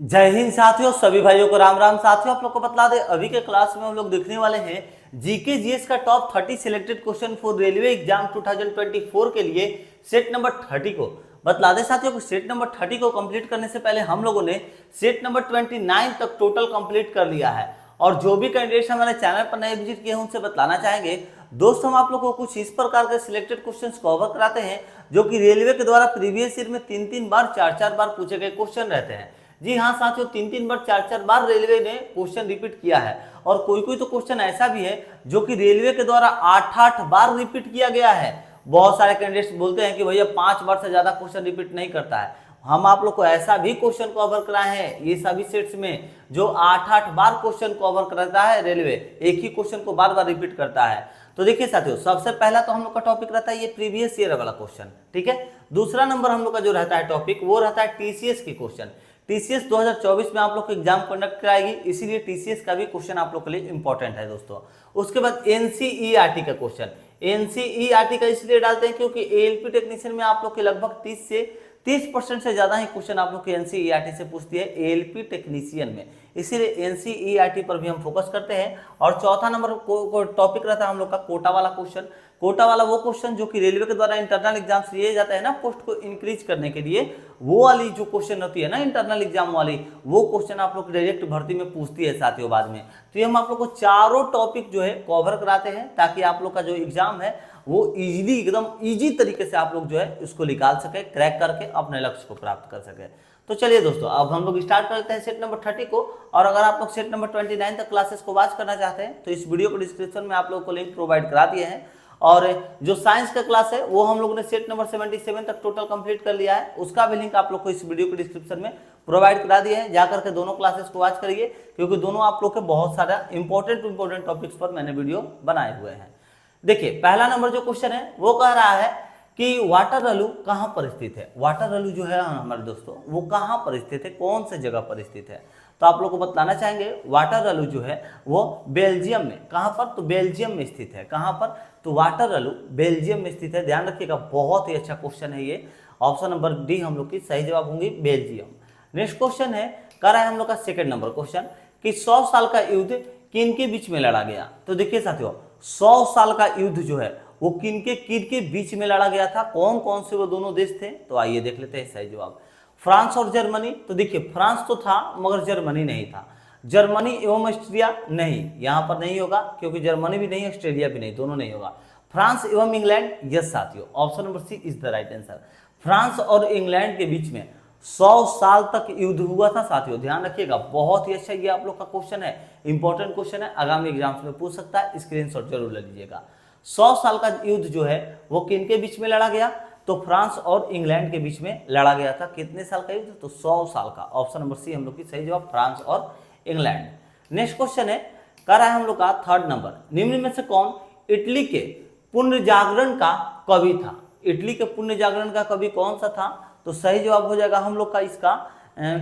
जय हिंद साथियों, सभी भाइयों को राम राम। साथियों, आप लोग को बता दें अभी के क्लास में हम लोग देखने वाले हैं जीके जीएस का top 30 selected question for railway exam 2024 के लिए सेट नंबर 30 को। बता दें साथियों को सेट नंबर 30 को कंप्लीट करने से पहले हम लोगों ने सेट नंबर 29 तक टोटल कंप्लीट कर लिया है। और जो भी कैंडिडेट्स हमारे चैनल पर नए विजिट किए हैं उनसे बतलाना चाहेंगे दोस्तों, हम आप लोगों को कुछ इस प्रकार के सिलेक्टेड क्वेश्चंस कवर कराते हैं जो कि रेलवे के द्वारा प्रीवियस ईयर में 3-3 बार 4-4 बार पूछे गए क्वेश्चन रहते हैं। जी हाँ साथियों, 3-3 बार 4-4 बार रेलवे ने क्वेश्चन रिपीट किया है। और कोई कोई तो क्वेश्चन ऐसा भी है जो कि रेलवे के द्वारा 8-8 बार रिपीट किया गया है। बहुत सारे कैंडिडेट्स बोलते हैं कि भैया 5 बार से ज्यादा क्वेश्चन रिपीट नहीं करता है। हम आप लोग को ऐसा भी क्वेश्चन कवर कराए हैं ये सभी सेट्स में जो 8-8 बार क्वेश्चन कवर करता है। रेलवे एक ही क्वेश्चन को बार बार रिपीट करता है। तो देखिए साथियों, सबसे पहला तो हम लोग का टॉपिक रहता है ये प्रीवियस ईयर वाला क्वेश्चन, ठीक है। दूसरा नंबर हम लोग का जो रहता है टॉपिक वो रहता है टीसीएस की क्वेश्चन। टीसीएस 2024 में आप लोग को एग्जाम कंडक्ट कराएगी, इसीलिए टीसीएस का भी क्वेश्चन आप लोग के लिए इंपॉर्टेंट है दोस्तों। उसके बाद एनसीईआरटी का क्वेश्चन। एनसीईआरटी का इसलिए डालते हैं क्योंकि एएलपी टेक्नीशियन में आप लोग के लगभग 30% से ज्यादा ही क्वेश्चन आप लोग के एनसीईआरटी से पूछती है एएलपी टेक्नीशियन में, इसीलिए एनसीईआरटी पर भी हम फोकस करते हैं। और चौथा नंबर टॉपिक रहता है हम लोग का कोटा वाला क्वेश्चन। कोटा वाला वो क्वेश्चन जो कि रेलवे के द्वारा इंटरनल एग्जाम्स लिए जाते हैं ना पोस्ट को इंक्रीज करने के लिए, वो वाली जो क्वेश्चन होती है ना इंटरनल एग्जाम वाली, वो क्वेश्चन आप लोग डायरेक्ट भर्ती में पूछती है साथियों बाद में। तो ये हम आप लोग को चारों टॉपिक जो है कवर कराते हैं ताकि आप लोग का जो एग्जाम है वो इजीली एकदम इजी तरीके से आप लोग जो है इसको निकाल सके, क्रैक करके अपने लक्ष्य को प्राप्त कर सके। तो चलिए दोस्तों, अब हम लोग स्टार्ट करते हैं सेट नंबर 30 को। और अगर आप लोग सेट नंबर 29 तक क्लासेस को वॉच करना चाहते हैं तो इस वीडियो को डिस्क्रिप्शन में आप लोगों को लिंक प्रोवाइड करा दिए हैं। और जो साइंस का क्लास है वो हम लोगों ने सेट नंबर 77 तक टोटल कंप्लीट कर लिया है, उसका भी लिंक आप लोग को इस वीडियो के डिस्क्रिप्शन में प्रोवाइड करा दिया है। जाकर के दोनों क्लासेस को वॉच करिए क्योंकि दोनों आप लोग के बहुत सारा इंपॉर्टेंट टॉपिक्स पर मैंने वीडियो बनाए हुए हैं। देखिए, पहला नंबर जो क्वेश्चन है वो कह रहा है कि वाटरलू कहाँ पर स्थित है। वाटरलू जो है हमारे दोस्तों वो कहाँ पर स्थित है, कौन से जगह पर स्थित है। तो आप लोग को बतलाना चाहेंगे वाटरलू जो है वो बेल्जियम में, कहाँ पर, तो बेल्जियम में स्थित है। कहाँ पर, तो वाटरलू बेल्जियम में स्थित है। ध्यान रखिएगा, बहुत ही अच्छा क्वेश्चन है ये। ऑप्शन नंबर डी हम लोग की सही जवाब होंगी बेल्जियम। नेक्स्ट क्वेश्चन है, कह रहा है हम लोग का सेकंड नंबर क्वेश्चन कि 100 साल का युद्ध किन के बीच में लड़ा गया। तो देखिए साथियों, 100 साल का युद्ध जो है वो किन के बीच में लड़ा गया था, कौन कौन से वो दोनों देश थे। तो आइए देख लेते हैं सही जवाब। फ्रांस और जर्मनी। तो देखिए, फ्रांस तो था मगर जर्मनी नहीं था। जर्मनी एवं ऑस्ट्रिया नहीं, यहां पर नहीं होगा क्योंकि जर्मनी भी नहीं ऑस्ट्रेलिया भी नहीं, दोनों नहीं होगा। फ्रांस एवं इंग्लैंड, यस साथियों, option number C is the right answer. France और इंग्लैंड के बीच में 100 साल तक युद्ध हुआ था साथियों। ध्यान रखिएगा, बहुत ही अच्छा ये आप लोग का क्वेश्चन है, इंपॉर्टेंट क्वेश्चन है, आगामी एग्जाम्स में पूछ सकता है, स्क्रीनशॉट जरूर ले लीजिएगा। 100 साल का युद्ध जो है वो किन के बीच में लड़ा गया, तो फ्रांस और इंग्लैंड के बीच में लड़ा गया था। कितने साल का युद्ध, तो 100 साल का। ऑप्शन नंबर सी हम लोग की सही जवाब, फ्रांस और इंग्लैंड। नेक्स्ट क्वेश्चन है, कह रहा है हम लोग का थर्ड नंबर, निम्न में से कौन इटली के पुनर्जागरण का कवि था। इटली के पुनर्जागरण का कवि कौन सा था, तो सही जवाब हो जाएगा हम लोग का इसका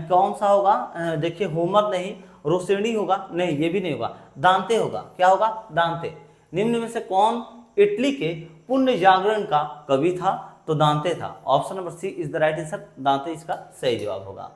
कौन सा होगा, देखिए होमर नहीं, रोसेनी होगा नहीं, ये भी नहीं होगा, दांते होगा। क्या होगा, दांते। निम्न में से कौन इटली के पुण्य जागरण का कवि था, तो दांते था। Option number C is the right answer, Dante इसका सही जवाब होगा।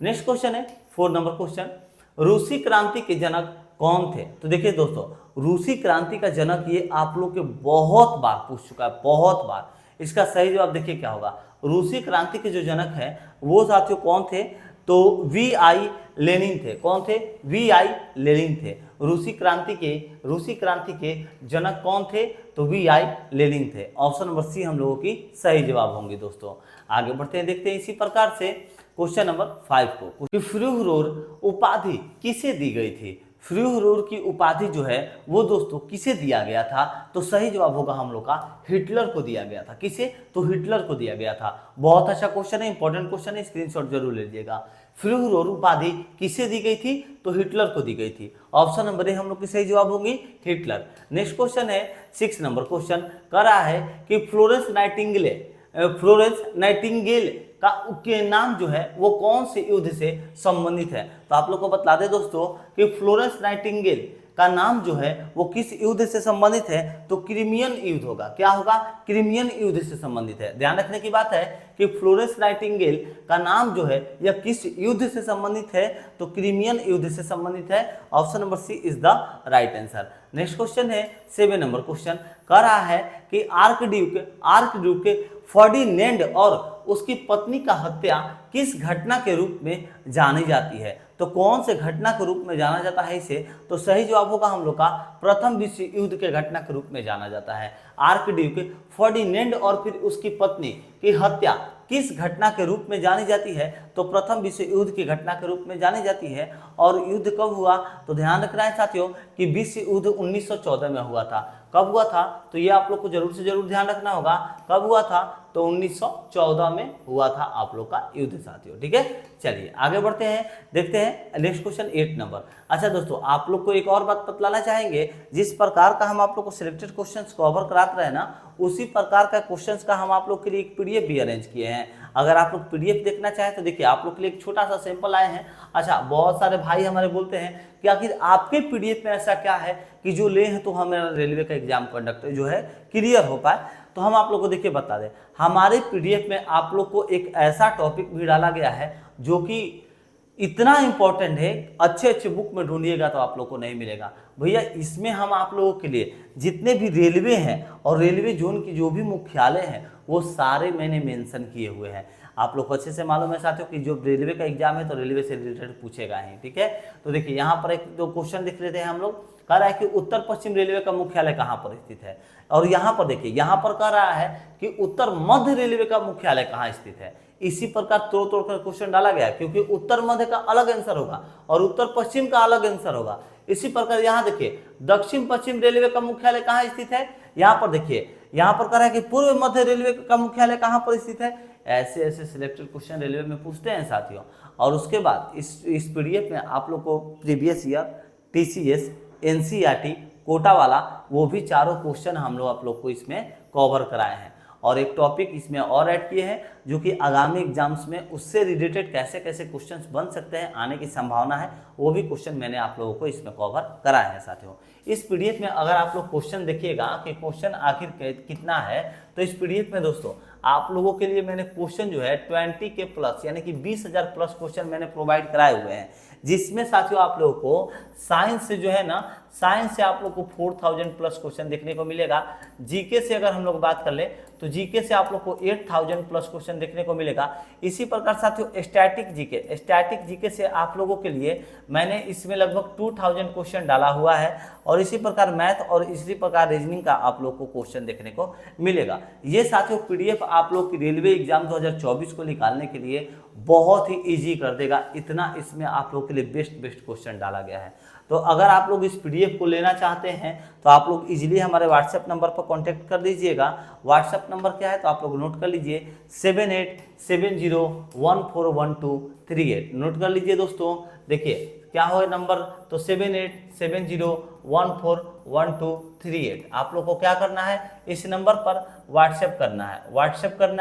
नेक्स्ट क्वेश्चन है 4 नंबर क्वेश्चन, रूसी क्रांति के जनक कौन थे। तो देखिए दोस्तों, रूसी क्रांति का जनक ये आप लोग के बहुत बार पूछ चुका है, बहुत बार। इसका सही जवाब देखिए क्या होगा, रूसी क्रांति के जो जनक है वो साथियों कौन थे, तो वी.आई. लेनिन थे। कौन थे, वी.आई. लेनिन थे। रूसी क्रांति के जनक कौन थे, तो वी.आई. लेनिन थे। ऑप्शन नंबर सी हम लोगों की सही जवाब होंगे दोस्तों। आगे बढ़ते हैं, देखते हैं इसी प्रकार से क्वेश्चन नंबर 5 को कि फ्यूहरोर उपाधि किसे दी गई थी। फ्यूहरोर की उपाधि जो है वो दोस्तों किसे दिया गया था, तो सही जवाब होगा हम लोग का हिटलर को दिया गया था। किसे, तो हिटलर को दिया गया था। बहुत अच्छा क्वेश्चन है, इंपॉर्टेंट क्वेश्चन है, स्क्रीनशॉट जरूर ले लीजिएगा। फ्यूहरोर उपाधि किसे दी गई थी, तो हिटलर को दी गई थी। ऑप्शन नंबर ए हम लोग की सही जवाब होगी हिटलर। नेक्स्ट क्वेश्चन है 6 नंबर क्वेश्चन, कह रहा है कि फ्लोरेंस नाइटिंगेल का के नाम जो है वो कौन से युद्ध से संबंधित है। तो आप लोग को बता दें दोस्तों कि फ्लोरेंस नाइटिंगेल का नाम जो है वो किस युद्ध से संबंधित है, तो क्रिमियन युद्ध होगा। क्या होगा, क्रिमियन युद्ध से संबंधित है। ध्यान रखने की बात है कि फ्लोरेंस नाइटिंगेल का नाम जो है यह किस युद्ध से संबंधित है, तो क्रिमियन युद्ध से संबंधित है। Option number C is the right answer. Next question है 7 नंबर क्वेश्चन, कह रहा है कि आर्कड्यूक फर्डिनेंड और उसकी पत्नी का हत्या किस घटना के रूप में जानी जाती है, तो कौन से घटना के रूप में जाना जाता है इसे, तो सही जवाब होगा हम लोग का प्रथम विश्व युद्ध के घटना के रूप में जाना जाता है। आर्कड्यूक फर्डिनेंड और फिर उसकी पत्नी की हत्या किस घटना के रूप में जानी जाती है, तो प्रथम विश्व युद्ध की घटना के रूप में जानी जाती है। और युद्ध कब हुआ, तो ध्यान रखना है साथियों कि विश्व युद्ध 1914 में हुआ था। कब हुआ था, तो ये आप लोग को जरूर से जरूर ध्यान रखना होगा। कब हुआ था, तो 1914 में हुआ था आप लोग का युद्ध साथियों। ठीक है, चलिए आगे बढ़ते हैं, देखते हैं नेक्स्ट क्वेश्चन 8 नंबर। अच्छा दोस्तों, आप लोग को एक और बात बतलाना चाहेंगे, जिस प्रकार का हम आप लोग को सिलेक्टेड क्वेश्चंस कवर कराते रहे ना, उसी प्रकार का क्वेश्चंस का हम आप लोग के लिए एक पीडीएफ भी अरेंज किए हैं। अगर आप लोग पीडीएफ देखना चाहें तो देखिए, आप लोग के लिए एक छोटा सा सैंपल आए हैं। अच्छा, बहुत सारे भाई हमारे बोलते हैं कि आखिर आपके पीडीएफ में ऐसा क्या है कि जो ले हैं तो हमें रेलवे का एग्जाम कंडक्ट जो है क्लियर हो पाए। तो हम आप लोग को देखिए बता दें, हमारे पीडीएफ में आप लोग को एक ऐसा टॉपिक भी डाला गया है जो कि इतना इंपॉर्टेंट है, अच्छे अच्छे बुक में ढूंढिएगा तो आप लोग को नहीं मिलेगा भैया। इसमें हम आप लोगों के लिए जितने भी रेलवे हैं और रेलवे जोन की जो भी मुख्यालय हैं वो सारे मैंने मेंशन किए हुए हैं। आप लोग को अच्छे से मालूम है साथियों कि जो रेलवे का एग्जाम है तो रेलवे से रिलेटेड पूछेगा ही। ठीक है, तो देखिए यहाँ पर एक दो क्वेश्चन दिख लेते हैं हम लोग। कह रहा है कि उत्तर पश्चिम रेलवे का मुख्यालय कहाँ पर स्थित है, और यहाँ पर देखिए, यहाँ पर कह रहा है कि उत्तर मध्य रेलवे का मुख्यालय कहाँ स्थित है। इसी प्रकार तोड़ तोड़ कर क्वेश्चन डाला गया, क्योंकि उत्तर मध्य का अलग आंसर होगा और उत्तर पश्चिम का अलग आंसर होगा। इसी प्रकार यहाँ देखिए, दक्षिण पश्चिम रेलवे का मुख्यालय कहाँ स्थित है, यहाँ पर देखिए, यहाँ पर कह रहा है कि पूर्व मध्य रेलवे का मुख्यालय कहाँ पर स्थित है। ऐसे ऐसे सिलेक्टेड क्वेश्चन रेलवे में पूछते हैं साथियों। और उसके बाद इस पीडीएफ में आप लोग को previous year, TCS, NCERT, Kota वाला वो भी चारों क्वेश्चन हम लोग आप लोग को इसमें कवर कराए हैं। और एक टॉपिक इसमें और ऐड किए हैं जो कि आगामी एग्जाम्स में उससे रिलेटेड कैसे कैसे क्वेश्चंस बन सकते हैं, आने की संभावना है, वो भी क्वेश्चन मैंने आप लोगों को इसमें कवर कराए हैं साथियों। इस पीडीएफ में अगर आप लोग क्वेश्चन देखिएगा कि क्वेश्चन आखिर कितना है, तो इस पीडीएफ में दोस्तों आप लोगों के लिए मैंने क्वेश्चन जो है 20 के प्लस यानी कि 20,000 प्लस क्वेश्चन मैंने प्रोवाइड कराए हुए हैं, जिसमें साथियों आप लोगों को साइंस से जो है ना, साइंस से आप लोग को 4000 प्लस क्वेश्चन देखने को मिलेगा। जीके से अगर हम लोग बात कर ले तो जीके से आप लोग को 8000 प्लस क्वेश्चन देखने को मिलेगा। इसी प्रकार साथियों स्टैटिक जीके से आप लोगों के लिए मैंने इसमें लगभग 2000 क्वेश्चन डाला हुआ है। और इसी प्रकार मैथ और इसी प्रकार रीजनिंग का आप लोग को क्वेश्चन देखने को मिलेगा। ये साथियों पीडीएफ आप लोग की रेलवे एग्जाम 2024 को निकालने के लिए बहुत ही इजी कर देगा। इतना इसमें आप लोग के लिए बेस्ट क्वेश्चन डाला गया है। तो अगर आप लोग इस पीडीएफ को लेना चाहते हैं तो आप लोग इजीली हमारे व्हाट्सएप नंबर पर कांटेक्ट कर दीजिएगा। व्हाट्सएप नंबर क्या है तो आप लोग नोट कर लीजिए, 7870141238। नोट कर लीजिए दोस्तों। देखिए क्या हो नंबर, तो 7870141238। आप लोग को क्या करना है, इस नंबर पर व्हाट्सएप करना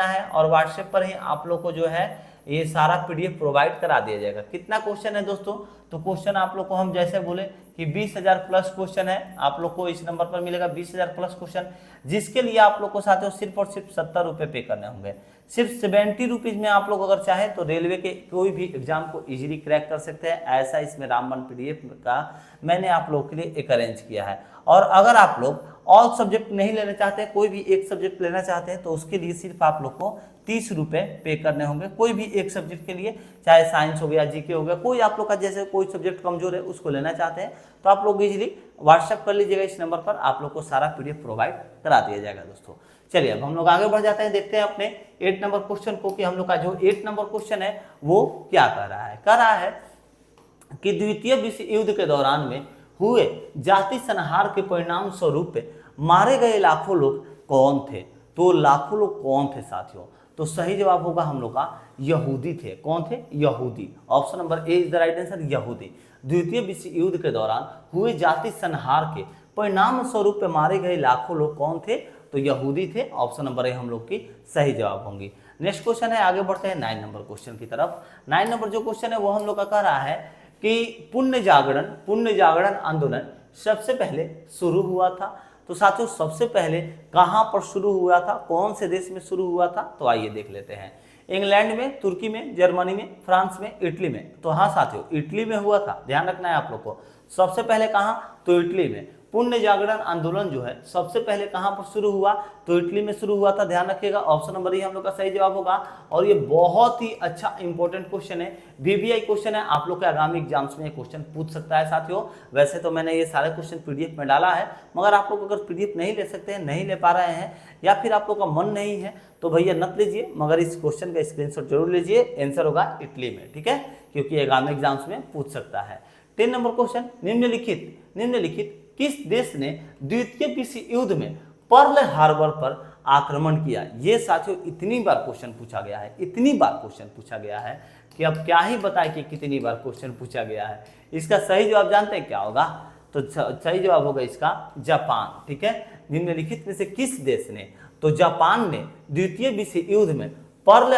है और व्हाट्सएप पर ही आप लोग को जो है ये सारा पीडीएफ प्रोवाइड करा दिया जाएगा। कितना क्वेश्चन है दोस्तों, तो क्वेश्चन आप लोग को हम जैसे बोले कि 20,000 प्लस क्वेश्चन है, आप लोग को इस नंबर पर मिलेगा 20,000 प्लस क्वेश्चन, जिसके लिए आप लोग को साथियों सिर्फ और सिर्फ 70 रुपये पे करने होंगे। सिर्फ 70 रुपीज़ में आप लोग अगर चाहें तो रेलवे के कोई भी एग्जाम को इजीली क्रैक कर सकते हैं। ऐसा इसमें रामबन पीडीएफ का मैंने आप लोग के लिए एक अरेंज किया है। और अगर आप लोग ऑल सब्जेक्ट नहीं लेना चाहते, कोई भी एक सब्जेक्ट लेना चाहते हैं, तो उसके लिए सिर्फ आप लोग को 30 रुपये पे करने होंगे। कोई भी एक सब्जेक्ट के लिए, चाहे साइंस हो गया, जीके हो गया, कोई आप लोग का जैसे कोई सब्जेक्ट कमजोर है उसको लेना चाहते हैं तो आप लोग इजीली व्हाट्सएप कर लीजिएगा। इस नंबर पर आप लोग को सारा पीडीएफ प्रोवाइड करा दिया जाएगा दोस्तों। चलिए अब हम लोग आगे बढ़ जाते हैं, देखते हैं अपने 8 नंबर क्वेश्चन को कि हम लोग का जो 8 नंबर क्वेश्चन है वो क्या कह रहा है। कह रहा है कि द्वितीय विश्व युद्ध के दौरान में हुए जाति संहार के परिणाम स्वरूप मारे गए लाखों लोग कौन थे। तो लाखों लोग कौन थे साथियों, तो सही जवाब होगा हम लोग का यहूदी थे। कौन थे, यहूदी। Option number A is the right answer, यहूदी। द्वितीय विश्व युद्ध के दौरान हुए जाति संहार के परिणाम स्वरूप मारे गए लाखों लोग कौन थे, तो यहूदी थे। ऑप्शन नंबर ए हम लोग की सही जवाब होंगी। नेक्स्ट क्वेश्चन है, आगे बढ़ते हैं 9 नंबर क्वेश्चन की तरफ। 9 नंबर जो क्वेश्चन है वो हम लोग का कह रहा है कि पुण्य जागरण आंदोलन सबसे पहले शुरू हुआ था। तो साथियों सबसे पहले कहाँ पर शुरू हुआ था, कौन से देश में शुरू हुआ था, तो आइए देख लेते हैं। इंग्लैंड में, तुर्की में, जर्मनी में, फ्रांस में, इटली में। तो हाँ साथियों इटली में हुआ था, ध्यान रखना है आप लोग को। सबसे पहले कहाँ, तो इटली में। पुण्य जागरण आंदोलन जो है सबसे पहले कहाँ पर शुरू हुआ, तो इटली में शुरू हुआ था, ध्यान रखिएगा। ऑप्शन नंबर ही हम लोग का सही जवाब होगा। और ये बहुत ही अच्छा इंपॉर्टेंट क्वेश्चन है, वीवीआई क्वेश्चन है, आप लोग के आगामी एग्जाम्स में ये क्वेश्चन पूछ सकता है साथियों। वैसे तो मैंने ये सारे क्वेश्चन पीडीएफ में डाला है, मगर आप लोग अगर पीडीएफ नहीं ले सकते हैं, नहीं ले पा रहे हैं, या फिर आप लोग का मन नहीं है, तो भैया मत लीजिए, मगर इस क्वेश्चन का स्क्रीनशॉट जरूर लीजिए। आंसर होगा इटली में, ठीक है, क्योंकि आगामी एग्जाम्स में पूछ सकता है। 10 नंबर क्वेश्चन, निम्नलिखित किस देश ने द्वितीय विश्व युद्ध में पर्ल हार्बर पर आक्रमण किया। ये साथियों इतनी बार क्वेश्चन पूछा गया है, इतनी बार क्वेश्चन पूछा गया है कि अब क्या ही बताए कि कितनी बार क्वेश्चन पूछा गया है। इसका सही जवाब जानते हैं क्या होगा, तो सही जवाब होगा इसका जापान, ठीक है। निम्नलिखित में से किस देश ने, तो जापान ने द्वितीय विश्व युद्ध में पर्ल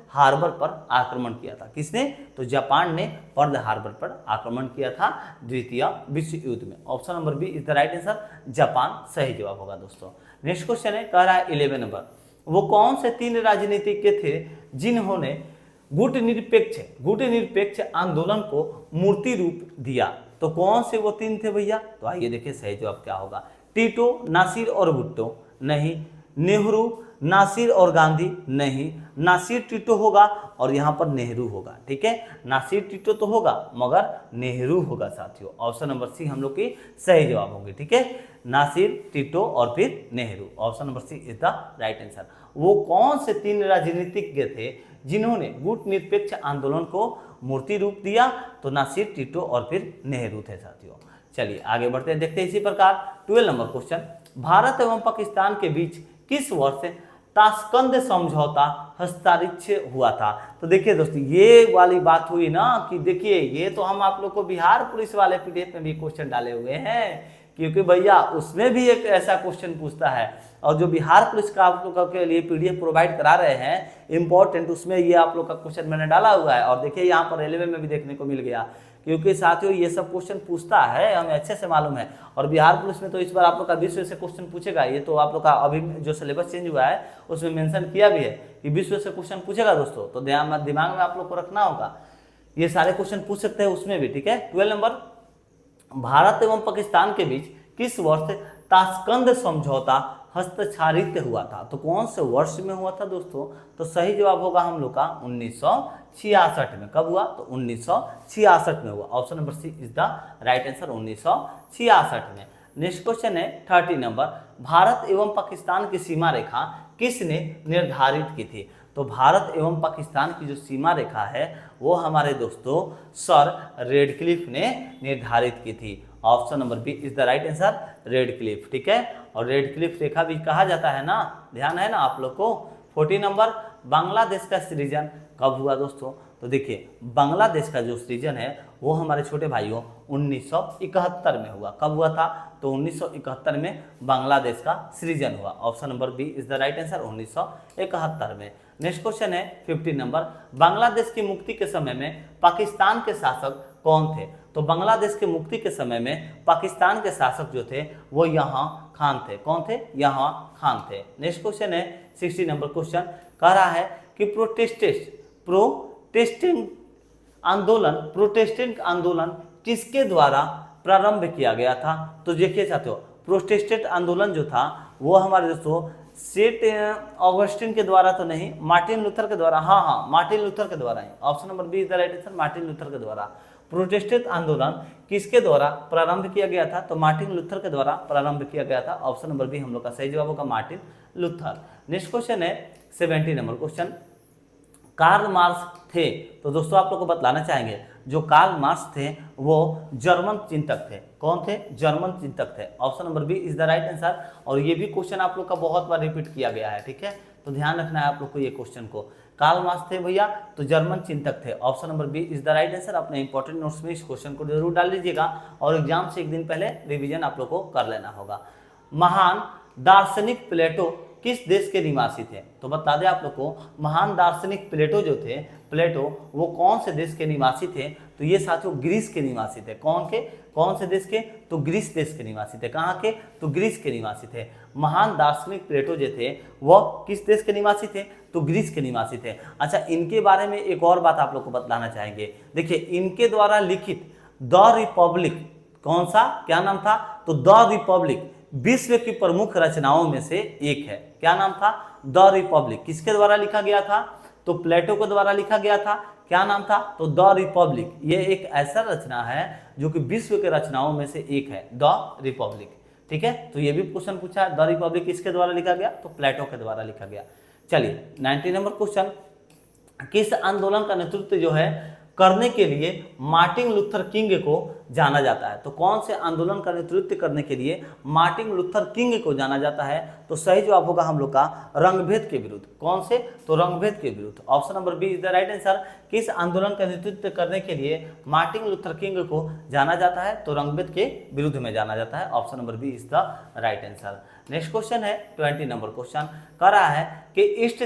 हार्बर पर आक्रमण किया था। किसने, तो जापान ने पर्ल हार्बर पर आक्रमण किया था द्वितीय विश्व युद्ध में। Option number B is the right answer, Japan सही जवाब होगा दोस्तों। नेक्स्ट क्वेश्चन है, कह रहा है 11 नंबर, वो कौन से 3 राजनीतिज्ञ थे जिन्होंने गुटनिरपेक्ष आंदोलन को मूर्ति रूप दिया। तो कौन से वो 3 थे भैया, तो आइए देखिए सही जवाब क्या होगा। टीटो, नासिर और भुट्टो नहीं, नेहरू, नासिर और गांधी नहीं, नासिर टीटो होगा और यहाँ पर नेहरू होगा, ठीक है। नासिर टीटो तो होगा मगर नेहरू होगा साथियों। ऑप्शन नंबर सी हम लोग की सही जवाब होंगे, ठीक है। नासिर, टीटो और फिर Nehru, option number C is the right answer. वो कौन से 3 राजनीतिज्ञ थे जिन्होंने गुटनिरपेक्ष आंदोलन को मूर्ति रूप दिया, तो नासिर, टीटो और फिर नेहरू थे साथियों। चलिए आगे बढ़ते हैं, देखते हैं इसी प्रकार 12 नंबर क्वेश्चन, भारत एवं पाकिस्तान के बीच किस वर्ष ताशकंद समझौता हस्ताक्षर हुआ था। तो देखिए दोस्तों ये वाली बात हुई ना कि देखिए ये तो हम आप लोग को बिहार पुलिस वाले पीडीएफ में भी क्वेश्चन डाले हुए हैं, क्योंकि भैया उसमें भी एक ऐसा क्वेश्चन पूछता है, और जो बिहार पुलिस का आप लोग के लिए पीडीएफ प्रोवाइड करा रहे हैं इंपॉर्टेंट, उसमें ये आप लोग का क्वेश्चन मैंने डाला हुआ है। और देखिए यहाँ पर रेलवे में भी देखने को मिल गया, क्योंकि साथियों ये सब क्वेश्चन पूछता है, हमें अच्छे से मालूम है। और बिहार पुलिस में तो इस बार आप लोग का विश्व से क्वेश्चन पूछेगा, ये तो आप लोग का अभी जो सिलेबस चेंज हुआ है उसमें मेंशन किया भी है कि विश्व से क्वेश्चन पूछेगा दोस्तों, तो दिमाग में आप लोग को रखना होगा, ये सारे क्वेश्चन पूछ सकते हैं उसमें भी, ठीक है। 12 नंबर, भारत एवं पाकिस्तान के बीच किस वर्ष ताशकंद समझौता हस्ताक्षरित हुआ था। तो कौन से वर्ष में हुआ था दोस्तों, तो सही जवाब होगा हम लोग का 1966 में। कब हुआ, तो 1966 में हुआ। Option number C is the right answer, 1966 में। नेक्स्ट क्वेश्चन है 30 नंबर, भारत एवं पाकिस्तान की सीमा रेखा किसने निर्धारित की थी। तो भारत एवं पाकिस्तान की जो सीमा रेखा है वो हमारे दोस्तों सर रेडक्लिफ ने निर्धारित की थी। Option number B is the right answer, Radcliffe, ठीक है। और रेडक्लिफ रेखा भी कहा जाता है ना, ध्यान है ना आप लोग को। 40 नंबर, बांग्लादेश का सृजन कब हुआ दोस्तों। तो देखिए बांग्लादेश का जो सृजन है वो हमारे छोटे भाइयों 1971 में हुआ। कब हुआ था, तो 1971 में बांग्लादेश का सृजन हुआ। Option number B is the right answer, 1971 में। नेक्स्ट क्वेश्चन है 15 नंबर, बांग्लादेश की मुक्ति के समय में पाकिस्तान के शासक कौन थे। तो बांग्लादेश के मुक्ति के समय में पाकिस्तान के शासक जो थे वो यहाँ खान थे। कौन थे, यहाँ खान थे। नेक्स्ट क्वेश्चन है 60 नंबर क्वेश्चन, कह रहा है कि प्रोटेस्टेंट आंदोलन किसके द्वारा प्रारंभ किया गया था। तो देखिए साथियों प्रोटेस्टेंट आंदोलन जो था वो हमारे दोस्तों सेंट ऑगस्टिन के द्वारा तो नहीं, मार्टिन लूथर के द्वारा, हाँ मार्टिन लूथर के द्वारा ही। Option number B is the right answer, Martin Luther के द्वारा। प्रोटेस्टेंट आंदोलन किसके द्वारा प्रारंभ किया गया था, तो मार्टिन लूथर के द्वारा प्रारंभ किया गया था। ऑप्शन नंबर बी हम लोग का सही जवाब होगा, मार्टिन लूथर। नेक्स्ट क्वेश्चन है 70 नंबर क्वेश्चन, कार्ल मार्क्स थे। तो दोस्तों आप लोग को बतलाना चाहेंगे जो कार्ल मार्क्स थे वो जर्मन चिंतक थे। कौन थे, जर्मन चिंतक थे। Option number B is the right answer. और ये भी क्वेश्चन आप लोग का बहुत बार रिपीट किया गया है, ठीक है, तो ध्यान रखना है आप लोग को ये क्वेश्चन को। कार्ल मार्क्स थे भैया तो जर्मन चिंतक थे। Option number B is the right answer. अपने इंपॉर्टेंट नोट्स में इस क्वेश्चन को जरूर डाल लीजिएगा और एग्जाम से एक दिन पहले रिवीजन आप लोग को कर लेना होगा। महान दार्शनिक प्लेटो किस देश के निवासी थे? तो बता दें आप लोग को, महान दार्शनिक प्लेटो जो थे, प्लेटो वो कौन से देश के निवासी थे? तो ये साथियों ग्रीस के निवासी थे। कौन से देश के? तो ग्रीस देश के निवासी थे। कहाँ के? तो ग्रीस के निवासी थे। महान दार्शनिक प्लेटो जो थे वह किस देश के निवासी थे? तो ग्रीस के निवासी थे। अच्छा, इनके बारे में एक और बात आप लोग को बतलाना चाहेंगे। देखिए, इनके द्वारा लिखित द रिपब्लिक, कौन सा, क्या नाम था? तो द रिपब्लिक विश्व की प्रमुख रचनाओं में से एक है। क्या नाम था? The Republic. किसके द्वारा लिखा गया था? तो प्लेटो के द्वारा लिखा गया था। क्या नाम था? तो द रिपब्लिक। ये एक ऐसा रचना है जो कि विश्व के रचनाओं में से एक है, द रिपब्लिक। ठीक है, तो ये भी क्वेश्चन पूछा है, द रिपब्लिक किसके द्वारा लिखा गया? तो प्लेटो के द्वारा लिखा गया। चलिए 90 नंबर क्वेश्चन, किस आंदोलन का नेतृत्व जो है करने के लिए मार्टिन लूथर किंग को जाना जाता है? तो कौन से आंदोलन का नेतृत्व करने के लिए मार्टिन लूथर किंग को जाना जाता है? तो सही जवाब होगा हम लोग का रंगभेद के विरुद्ध। कौन से? तो रंगभेद के विरुद्ध। Option number B is the right answer. किस आंदोलन का नेतृत्व करने के लिए मार्टिन लूथर किंग को जाना जाता है? तो रंगभेद के विरुद्ध में जाना जाता है। Option number B is the right answer. Next question है 20 नंबर क्वेश्चन, कह रहा है कि ईस्ट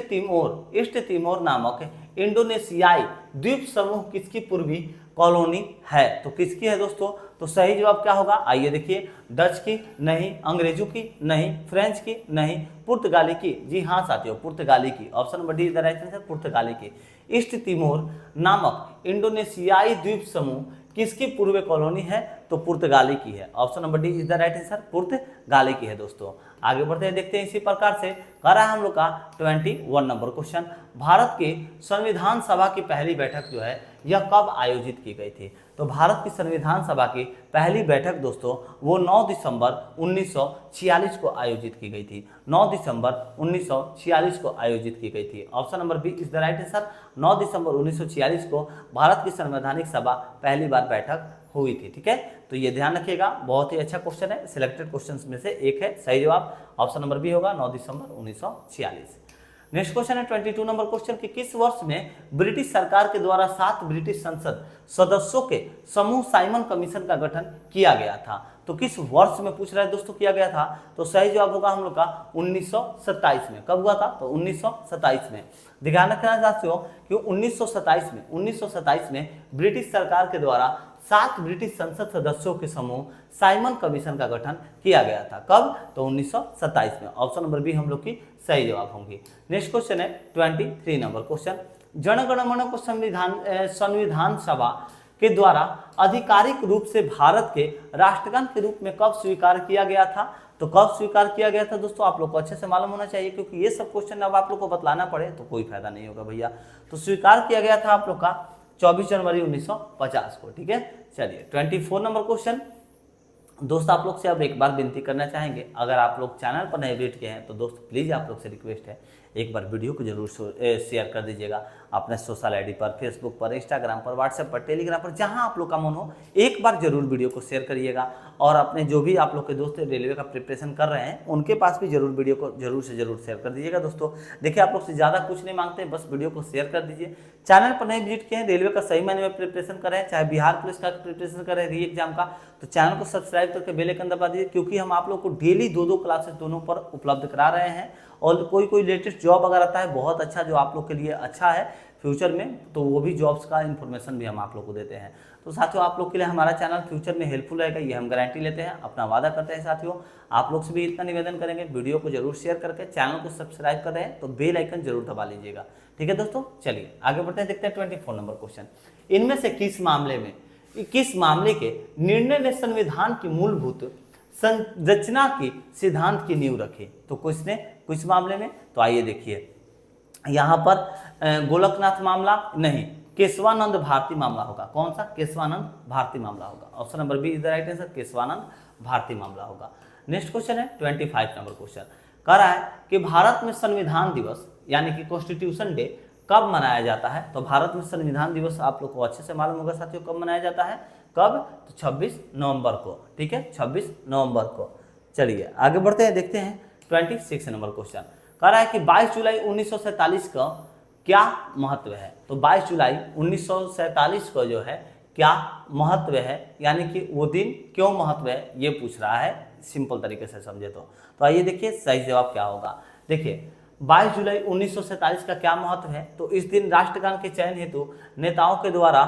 तिमोर नामक इंडोनेशियाई द्वीप समूह किसकी पूर्वी कॉलोनी है? तो किसकी है दोस्तों? तो सही जवाब क्या होगा? आइए देखिए, डच की नहीं, अंग्रेजों की नहीं, फ्रेंच की नहीं, पुर्तगाली की। जी हाँ साथियों, पुर्तगाली की। Option number D is the right answer, पुर्तगाली की। ईस्ट तिमोर नामक इंडोनेशियाई द्वीप समूह किसकी पूर्व कॉलोनी है? तो पुर्तगाली की है। Option number D is the right answer, पुर्तगाली की है दोस्तों। आगे बढ़ते हैं, देखते हैं इसी प्रकार से कर रहा है हम लोग का 21 नंबर क्वेश्चन, भारत के संविधान सभा की पहली बैठक जो है यह कब आयोजित की गई थी? तो भारत की संविधान सभा की पहली बैठक दोस्तों वो 9 दिसंबर 1946 को आयोजित की गई थी। 9 दिसंबर 1946 को आयोजित की गई थी। Option number B is the right answer. 9 दिसंबर 1946 को भारत की संवैधानिक सभा पहली बार बैठक हुई थी। ठीक है, तो ये ध्यान रखिएगा, बहुत ही अच्छा क्वेश्चन है, सिलेक्टेड क्वेश्चंस में से एक है। सही जवाब ऑप्शन नंबर बी होगा, 9 दिसंबर 1946। नेक्स्ट क्वेश्चन है 22 नंबर क्वेश्चन कि किस वर्ष में ब्रिटिश सरकार के द्वारा 7 ब्रिटिश संसद सदस्यों के समूह साइमन कमीशन का गठन किया गया था? तो किस वर्ष में पूछ रहा है दोस्तों किया गया था? तो सही जवाब होगा हम लोग का 1927 में। कब हुआ था? तो 1927 में। ध्यान रखना चाहते हो कि 1927 में ब्रिटिश सरकार के द्वारा 7 ब्रिटिश संसद सदस्यों के समूह साइमन कमीशन का गठन किया गया था। कब? तो 1927 में। ऑप्शन नंबर बी हम लोग की सही जवाब होंगी। नेक्स्ट क्वेश्चन है 23 नंबर क्वेश्चन, जनगण मन को संविधान सभा के द्वारा आधिकारिक रूप से भारत के राष्ट्रगान के रूप में कब स्वीकार किया गया था? तो कब स्वीकार किया गया था दोस्तों? आप लोग को अच्छे से मालूम होना चाहिए, क्योंकि ये सब क्वेश्चन अब आप लोग को बतलाना पड़े तो कोई फायदा नहीं होगा भैया। तो स्वीकार किया गया था आप लोग का 24 जनवरी 1950 को। ठीक है, चलिए 24 नंबर क्वेश्चन दोस्त आप लोग से अब एक बार विनती करना चाहेंगे, अगर आप लोग चैनल पर नए विजिट किए हैं तो दोस्त प्लीज़ आप लोग से रिक्वेस्ट है एक बार वीडियो को जरूर शेयर कर दीजिएगा अपने सोशल आईडी पर, फेसबुक पर, इंस्टाग्राम पर, व्हाट्सएप पर, टेलीग्राम पर, जहां आप लोग का मन हो एक बार जरूर वीडियो को शेयर करिएगा। और अपने जो भी आप लोग के दोस्त रेलवे का प्रिपरेशन कर रहे हैं उनके पास भी जरूर वीडियो को जरूर से जरूर शेयर कर दीजिएगा। दोस्तों देखिए, आप लोग से ज़्यादा कुछ नहीं मांगते, बस वीडियो को शेयर कर दीजिए। चैनल पर नए विजिट किए हैं, रेलवे का सही मायने में प्रिपरेशन करें, चाहे बिहार पुलिस का प्रिपरेशन करें, री एग्जाम का, तो चैनल को सब्सक्राइब करके बेल आइकन दबा दीजिए, क्योंकि हम आप लोग को डेली 2 क्लासेस दोनों पर उपलब्ध करा रहे हैं। और कोई लेटेस्ट जॉब अगर आता है बहुत अच्छा, जो आप लोग के लिए अच्छा है फ्यूचर में, तो वो भी जॉब्स का इन्फॉर्मेशन भी हम आप लोग को देते हैं। तो साथियों आप लोग के लिए हमारा चैनल फ्यूचर में हेल्पफुल रहेगा, ये हम गारंटी लेते हैं, अपना वादा करते हैं। साथियों आप लोग से भी इतना निवेदन करेंगे, वीडियो को जरूर शेयर करके चैनल को सब्सक्राइब कर रहे हैं तो बेल आइकन जरूर दबा लीजिएगा। ठीक है दोस्तों, चलिए आगे बढ़ते हैं, देखते हैं 24 नंबर क्वेश्चन, इनमें से किस मामले के निर्णय ने संविधान की मूलभूत संरचना की सिद्धांत की नींव रखी? तो किस मामले में? तो आइए देखिए, यहाँ पर गोलकनाथ मामला नहीं, केशवानंद भारती मामला होगा। कौन सा? केशवानंद भारती मामला होगा। Option number B is the right answer, Keshavananda Bharati मामला होगा। नेक्स्ट क्वेश्चन है 25 नंबर क्वेश्चन, कह रहा है कि भारत में संविधान दिवस यानी कि कॉन्स्टिट्यूशन डे कब मनाया जाता है? तो भारत में संविधान दिवस आप लोग को अच्छे से मालूम होगा साथियों, कब मनाया जाता है? कब? तो 26 नवंबर को। ठीक है, 26 नवंबर को। चलिए आगे बढ़ते हैं, देखते हैं 26 नंबर क्वेश्चन, कह रहा है कि 22 जुलाई 1947 का क्या महत्व है? तो 22 जुलाई 1947 को जो है क्या महत्व है, यानी कि वो दिन क्यों महत्व है, ये पूछ रहा है, सिंपल तरीके से समझे तो। आइए देखिए सही जवाब क्या होगा। देखिए 22 जुलाई 1947 का क्या महत्व है, तो इस दिन राष्ट्रगान के चयन हेतु नेताओं के द्वारा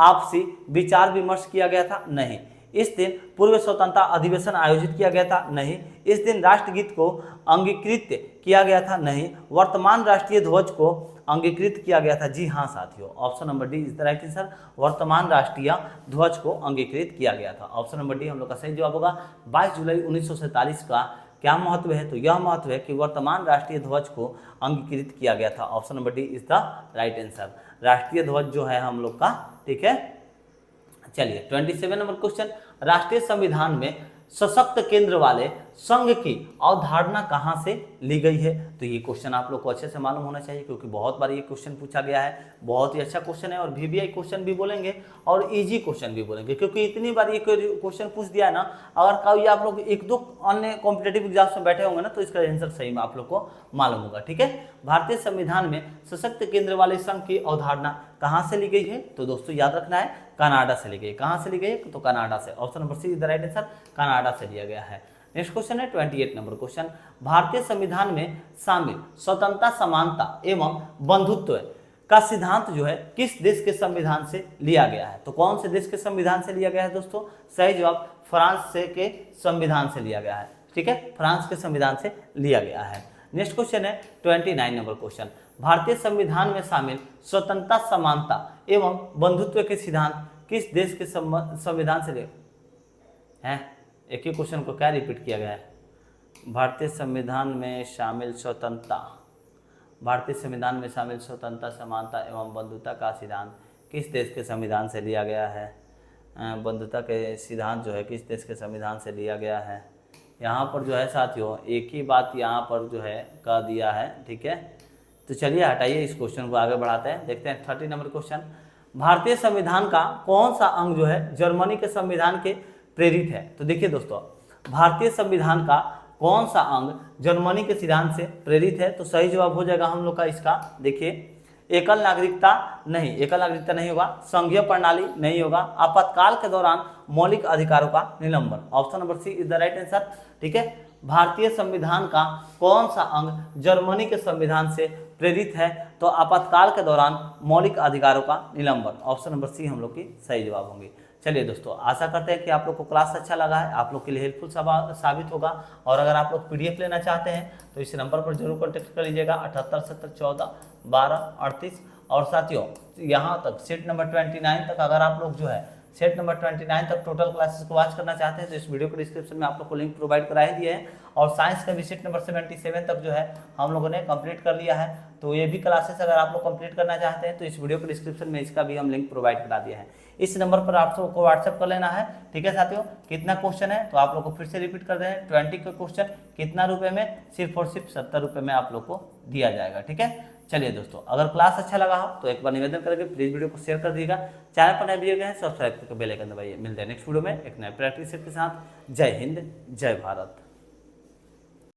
आपसी विचार विमर्श किया गया था, नहीं। इस दिन पूर्व स्वतंत्रता अधिवेशन आयोजित किया गया था, नहीं। इस दिन राष्ट्रगीत को अंगीकृत किया गया था, नहीं। वर्तमान राष्ट्रीय ध्वज को अंगीकृत किया गया था, जी हाँ साथियों, option number D is the right answer. वर्तमान राष्ट्रीय ध्वज को अंगीकृत किया गया था, ऑप्शन नंबर डी हम लोग का सही जवाब होगा। 22 जुलाई 1947 का क्या महत्व है, तो यह महत्व है कि वर्तमान राष्ट्रीय ध्वज को अंगीकृत किया गया था, option number D is the right answer. राष्ट्रीय ध्वज जो है हम लोग का, ठीक है। चलिए 27 नंबर क्वेश्चन, राष्ट्रीय संविधान में सशक्त केंद्र वाले संघ की अवधारणा कहाँ से ली गई है, तो ये क्वेश्चन आप लोग को अच्छे से मालूम होना चाहिए, क्योंकि बहुत बार ये क्वेश्चन पूछा गया है। बहुत ही अच्छा क्वेश्चन है, और VBI क्वेश्चन भी बोलेंगे और इजी क्वेश्चन भी बोलेंगे, क्योंकि इतनी बार ये क्वेश्चन पूछ दिया है ना। अगर कभी आप लोग एक दो अन्य कॉम्पिटेटिव एग्जाम्स में बैठे होंगे ना, तो इसका आंसर सही में आप लोग को मालूम होगा, ठीक है। भारतीय संविधान में सशक्त केंद्र वाले संघ की अवधारणा कहाँ से ली गई है, तो दोस्तों याद रखना है कनाडा से ली गई है। कहाँ से ली गई है, तो कनाडा से, option number C is the right answer, Canada से लिया गया है। नेक्स्ट क्वेश्चन है 28 नंबर क्वेश्चन, भारतीय संविधान में शामिल स्वतंत्रता, समानता एवं बंधुत्व का सिद्धांत जो है किस देश के संविधान से लिया गया है, तो कौन से देश के संविधान से लिया गया है दोस्तों, सही जवाब फ्रांस से के संविधान से लिया गया है, ठीक है, फ्रांस के संविधान से लिया गया है। नेक्स्ट क्वेश्चन है 29 नंबर क्वेश्चन, भारतीय संविधान में शामिल स्वतंत्रता, समानता एवं बंधुत्व के सिद्धांत किस देश के संविधान से लिया है। एक ही क्वेश्चन को क्या रिपीट किया गया है, भारतीय संविधान में शामिल स्वतंत्रता, भारतीय संविधान में शामिल स्वतंत्रता, समानता एवं बंधुता का सिद्धांत किस देश के संविधान से लिया गया है। बंधुता के सिद्धांत जो है किस देश के संविधान से लिया गया है। यहाँ पर जो है साथियों एक ही बात यहाँ पर जो है कह दिया है, ठीक है। तो चलिए हटाइए इस क्वेश्चन को, आगे बढ़ाते हैं, देखते हैं 30 नंबर क्वेश्चन, भारतीय संविधान का कौन सा अंग जो है जर्मनी के संविधान के प्रेरित है। तो देखिए दोस्तों, भारतीय संविधान का कौन सा अंग जर्मनी के सिद्धांत से प्रेरित है, तो सही जवाब हो जाएगा हम लोग का इसका, देखिए एकल नागरिकता नहीं, एकल नागरिकता नहीं होगा, संघीय प्रणाली नहीं होगा, आपातकाल के दौरान मौलिक अधिकारों का निलंबन, option number C is the right answer, ठीक है। भारतीय संविधान का कौन सा अंग जर्मनी के संविधान से प्रेरित है, तो आपातकाल के दौरान मौलिक अधिकारों का निलंबन, ऑप्शन नंबर सी हम लोग की सही जवाब होंगे। चलिए दोस्तों, आशा करते हैं कि आप लोग को क्लास अच्छा लगा है, आप लोग के लिए हेल्पफुल साबित होगा। और अगर आप लोग PDF लेना चाहते हैं तो इस नंबर पर जरूर कॉन्टेक्ट कर लीजिएगा 78 70 14 12 38। और साथियों यहाँ तक सेट नंबर 29 तक अगर आप लोग जो है सेट नंबर 29 तक टोटल क्लासेस को वॉच करना चाहते हैं तो इस वीडियो को डिस्क्रिप्शन में आप लोग को लिंक प्रोवाइड करा ही दिए हैं। और साइंस का भी सेट नंबर 77 तक जो है हम लोगों ने कंप्लीट कर लिया है, तो ये भी क्लासेस अगर आप लोग कंप्लीट करना चाहते हैं तो इस वीडियो को डिस्क्रिप्शन में इसका भी हम लिंक प्रोवाइड करा दिया है। इस नंबर पर आप सबको व्हाट्सएप कर लेना है, ठीक है साथियों। कितना क्वेश्चन है तो आप लोग को फिर से रिपीट कर रहे हैं, 20 का क्वेश्चन कितना रुपए में, सिर्फ और सिर्फ 70 रुपये में आप लोग को दिया जाएगा, ठीक है। चलिए दोस्तों, अगर क्लास अच्छा लगा हो तो एक बार निवेदन करेंगे प्लीज वीडियो को शेयर कर दीजिएगा, चैनल पर नए वीडियो गए हैं सब्सक्राइब करके बेल आइकन दबाइए। मिलते हैं नेक्स्ट वीडियो में एक नए प्रैक्टिस के साथ। जय हिंद, जय भारत।